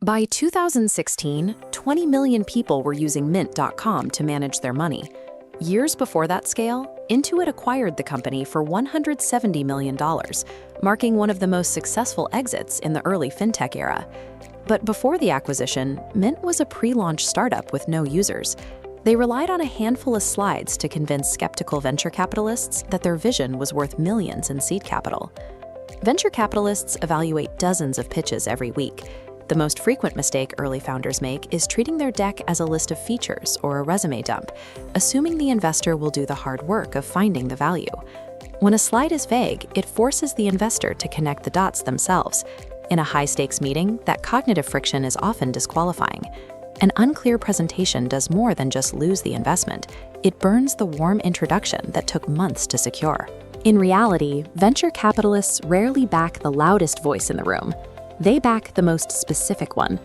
By 2016, 20 million people were using Mint.com to manage their money. Years before that scale, Intuit acquired the company for $170 million, marking one of the most successful exits in the early fintech era. But before the acquisition, Mint was a pre-launch startup with no users. They relied on a handful of slides to convince skeptical venture capitalists that their vision was worth millions in seed capital. Venture capitalists evaluate dozens of pitches every week. The most frequent mistake early founders make is treating their deck as a list of features or a resume dump, assuming the investor will do the hard work of finding the value. When a slide is vague, it forces the investor to connect the dots themselves. In a high-stakes meeting, that cognitive friction is often disqualifying. An unclear presentation does more than just lose the investment. It burns the warm introduction that took months to secure. In reality, venture capitalists rarely back the loudest voice in the room. They back the most specific one.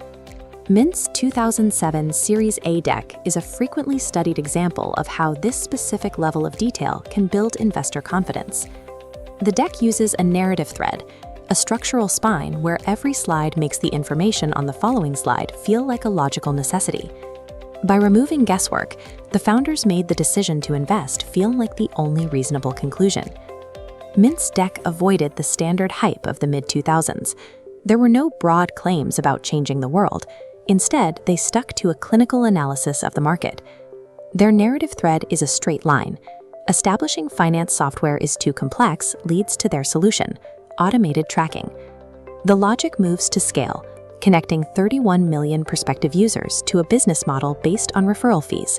Mint's 2007 Series A deck is a frequently studied example of how this specific level of detail can build investor confidence. The deck uses a narrative thread, a structural spine where every slide makes the information on the following slide feel like a logical necessity. By removing guesswork, the founders made the decision to invest feel like the only reasonable conclusion. Mint's deck avoided the standard hype of the mid-2000s. There were no broad claims about changing the world. Instead, they stuck to a clinical analysis of the market. Their narrative thread is a straight line. Establishing finance software is too complex leads to their solution, automated tracking. The logic moves to scale, connecting 31 million prospective users to a business model based on referral fees.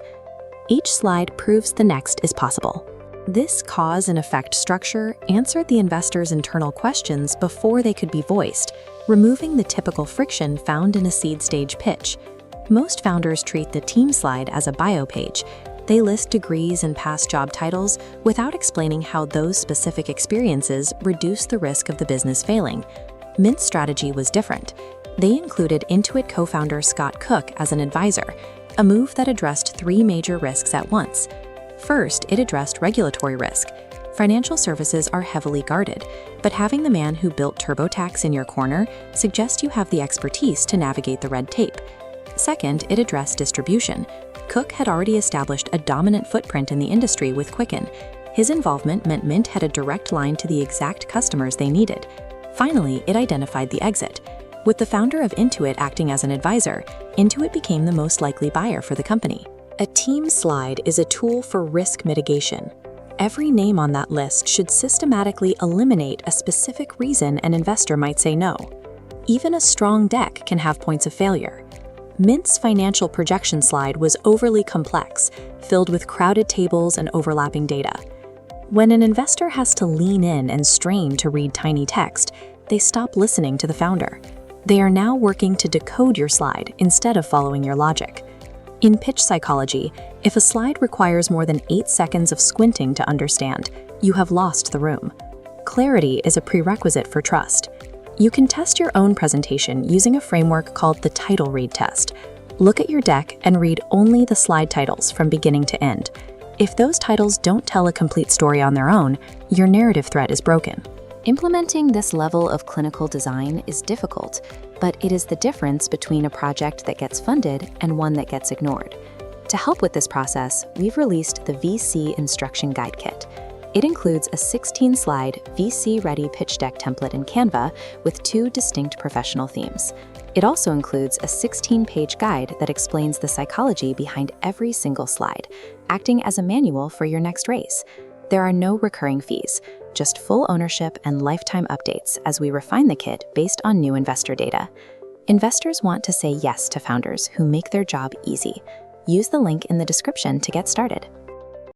Each slide proves the next is possible. This cause and effect structure answered the investors' internal questions before they could be voiced, removing the typical friction found in a seed stage pitch. Most founders treat the team slide as a bio page. They list degrees and past job titles without explaining how those specific experiences reduce the risk of the business failing. Mint's strategy was different. They included Intuit co-founder Scott Cook as an advisor, a move that addressed three major risks at once. First, it addressed regulatory risk. Financial services are heavily guarded, but having the man who built TurboTax in your corner suggests you have the expertise to navigate the red tape. Second, it addressed distribution. Cook had already established a dominant footprint in the industry with Quicken. His involvement meant Mint had a direct line to the exact customers they needed. Finally, it identified the exit. With the founder of Intuit acting as an advisor, Intuit became the most likely buyer for the company. A team slide is a tool for risk mitigation. Every name on that list should systematically eliminate a specific reason an investor might say no. Even a strong deck can have points of failure. Mint's financial projection slide was overly complex, filled with crowded tables and overlapping data. When an investor has to lean in and strain to read tiny text, they stop listening to the founder. They are now working to decode your slide instead of following your logic. In pitch psychology, if a slide requires more than 8 seconds of squinting to understand, you have lost the room. Clarity is a prerequisite for trust. You can test your own presentation using a framework called the title read test. Look at your deck and read only the slide titles from beginning to end. If those titles don't tell a complete story on their own, your narrative thread is broken. Implementing this level of clinical design is difficult, but it is the difference between a project that gets funded and one that gets ignored. To help with this process, we've released the VC Instruction Guide Kit. It includes a 16-slide VC-ready pitch deck template in Canva with 2 distinct professional themes. It also includes a 16-page guide that explains the psychology behind every single slide, acting as a manual for your next raise. There are no recurring fees, just full ownership and lifetime updates as we refine the kit based on new investor data. Investors want to say yes to founders who make their job easy. Use the link in the description to get started.